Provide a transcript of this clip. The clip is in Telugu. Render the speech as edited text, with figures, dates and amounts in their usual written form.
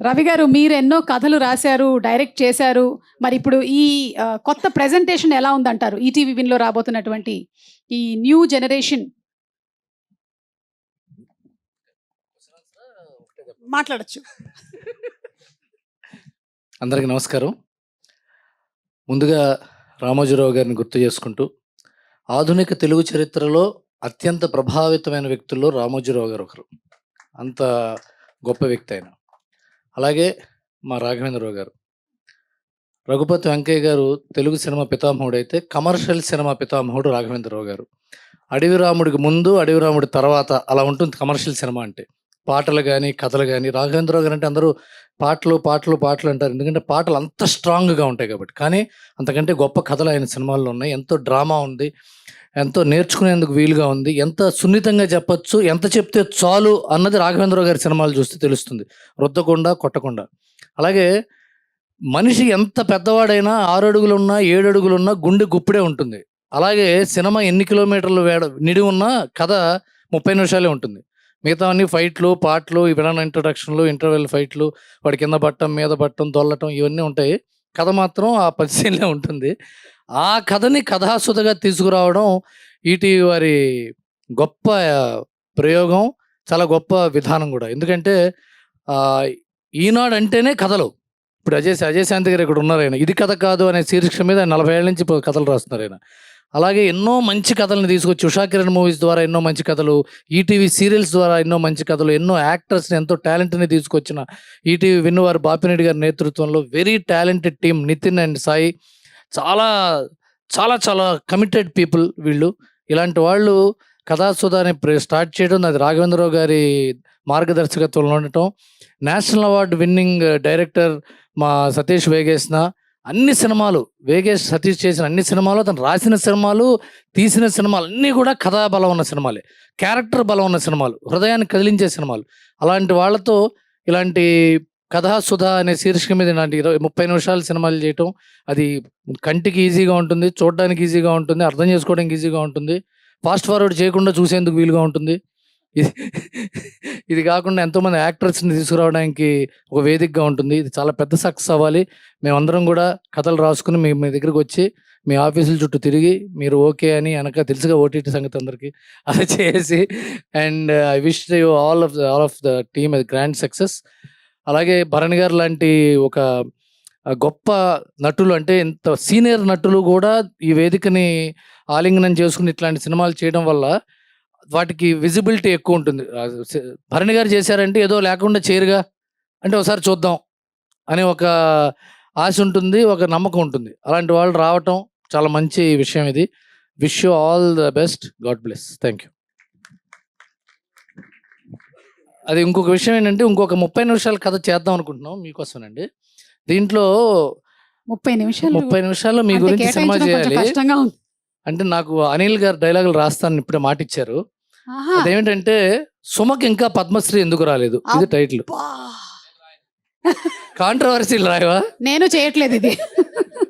రవి గారు, మీరు ఎన్నో కథలు రాశారు, డైరెక్ట్ చేశారు. మరి ఇప్పుడు ఈ కొత్త ప్రెజెంటేషన్ ఎలా ఉందంటారు? ఈటీవీ విన్లో రాబోతున్నటువంటి ఈ న్యూ జనరేషన్. మాట్లాడచ్చు. అందరికీ నమస్కారం. ముందుగా రామోజీరావు గారిని గుర్తు చేసుకుంటూ, ఆధునిక తెలుగు చరిత్రలో అత్యంత ప్రభావితమైన వ్యక్తుల్లో రామోజీరావు గారు ఒకరు. అంత గొప్ప వ్యక్తి ఆయన. అలాగే మా రాఘవేంద్రరావు గారు, రఘుపతి వెంకయ్య గారు తెలుగు సినిమా పితామహుడు అయితే, కమర్షియల్ సినిమా పితామహుడు రాఘవేంద్రరావు గారు. అడవి రాముడికి ముందు, అడవి రాముడి తర్వాత అలా ఉంటుంది కమర్షియల్ సినిమా అంటే. పాటలు కానీ, కథలు కానీ. రాఘవేంద్రరావు గారు అంటే అందరూ పాటలు పాటలు పాటలు అంటారు, ఎందుకంటే పాటలు అంత స్ట్రాంగ్గా ఉంటాయి కాబట్టి. కానీ అంతకంటే గొప్ప కథలు ఆయన సినిమాల్లో ఉన్నాయి. ఎంతో డ్రామా ఉంది, ఎంతో నేర్చుకునేందుకు వీలుగా ఉంది, ఎంత సున్నితంగా చెప్పచ్చు, ఎంత చెప్తే చాలు అన్నది రాఘవేంద్రరావు గారి సినిమాలు చూస్తే తెలుస్తుంది. రుద్దకుండా కొట్టకుండా. అలాగే మనిషి ఎంత పెద్దవాడైనా 6 అడుగులున్నా 7 అడుగులున్నా గుండె గుప్పిడే ఉంటుంది. అలాగే సినిమా ఎన్ని కిలోమీటర్లు నిడి ఉన్నా కథ 30 నిమిషాలే ఉంటుంది. మిగతా అన్ని ఫైట్లు, పాటలు, విలన్ ఇంట్రడక్షన్లు, ఇంటర్వెల్ ఫైట్లు, వాడి కింద పట్టం, మీద పట్టం, దొల్లటం, ఇవన్నీ ఉంటాయి. కథ మాత్రం ఆ 10 సీన్లే ఉంటుంది. ఆ కథని కథాసుధగా తీసుకురావడం ఈటీవీ వారి గొప్ప ప్రయోగం, చాలా గొప్ప విధానం కూడా. ఎందుకంటే ఈనాడు అంటేనే కథలు. ఇప్పుడు అజయ్ శాంతి గారు ఇక్కడ ఉన్నారు. ఆయన ఇది కథ కాదు అనే శీర్షిక మీద 40 ఏళ్ళ నుంచి కథలు రాస్తున్నారు ఆయన. అలాగే ఎన్నో మంచి కథలను తీసుకొచ్చి, ఉషా కిరణ్ మూవీస్ ద్వారా ఎన్నో మంచి కథలు, ఈటీవీ సీరియల్స్ ద్వారా ఎన్నో మంచి కథలు, ఎన్నో యాక్టర్స్ని, ఎంతో టాలెంట్ని తీసుకొచ్చిన ఈటీవీ విన్నువారు బాపిరెడ్డి గారి నేతృత్వంలో very talented team, Nitin and Sai, చాలా చాలా చాలా కమిటెడ్ పీపుల్ వీళ్ళు. ఇలాంటి వాళ్ళు కథాసుధాని స్టార్ట్ చేయడం, అది రాఘవేంద్రరావు గారి మార్గదర్శకత్వంలో ఉండటం. నేషనల్ అవార్డు విన్నింగ్ డైరెక్టర్ మా సతీష్ వేగేసిన అన్ని సినిమాలు, సతీష్ చేసిన అన్ని సినిమాలు, అతను రాసిన సినిమాలు, తీసిన సినిమాలు అన్నీ కూడా కథా బలం ఉన్న సినిమాలే, క్యారెక్టర్ బలం ఉన్న సినిమాలు, హృదయాన్ని కదిలించే సినిమాలు. అలాంటి వాళ్ళతో ఇలాంటి కథాసుధ అనే శీర్షిక మీద ఇలాంటి 30 నిమిషాల సినిమాలు చేయటం, అది కంటికి ఈజీగా ఉంటుంది, చూడడానికి ఈజీగా ఉంటుంది, అర్థం చేసుకోవడానికి ఈజీగా ఉంటుంది, ఫాస్ట్ ఫార్వర్డ్ చేయకుండా చూసేందుకు వీలుగా ఉంటుంది. ఇది కాకుండా ఎంతోమంది యాక్టర్స్ని తీసుకురావడానికి ఒక వేదికగా ఉంటుంది. ఇది చాలా పెద్ద సక్సెస్ అవ్వాలి. మేమందరం కూడా కథలు రాసుకుని మీ దగ్గరికి వచ్చి మీ ఆఫీసుల చుట్టూ తిరిగి మీరు ఓకే అని వెనక తెలుసుగా ఓటీటీ సంగతి అందరికీ అది చేసి, and I wish you all of the team అది గ్రాండ్ సక్సెస్. అలాగే భరణ్ గారు లాంటి ఒక గొప్ప నటులు, అంటే ఇంత సీనియర్ నటులు కూడా ఈ వేదికని ఆలింగనం చేసుకుని ఇట్లాంటి సినిమాలు చేయడం వల్ల వాటికి విజిబిలిటీ ఎక్కువ ఉంటుంది. భరణి గారు చేశారంటే ఏదో లేకుండా చేయరుగా, అంటే ఒకసారి చూద్దాం అనే ఒక ఆశ ఉంటుంది, ఒక నమ్మకం ఉంటుంది. అలాంటి వాళ్ళు రావటం చాలా మంచి విషయం. ఇది wish you all the best, God bless. Thank you. అది ఇంకొక విషయం ఏంటంటే, ఇంకొక 30 నిమిషాల కథ చేద్దాం అనుకుంటున్నాం మీకోసమేనండి. దీంట్లో 30 నిమిషాల్లో మీ గురించి సినిమా చేయాలి. అంటే నాకు అనిల్ గారు డైలాగులు రాస్తానని ఇప్పుడే మాట ఇచ్చారు. అదేమిటంటే, సుమకి ఇంకా పద్మశ్రీ ఎందుకు రాలేదు, ఇది టైటిల్. కాంట్రవర్సీలు రాయవా? నేను చేయట్లేదు ఇది.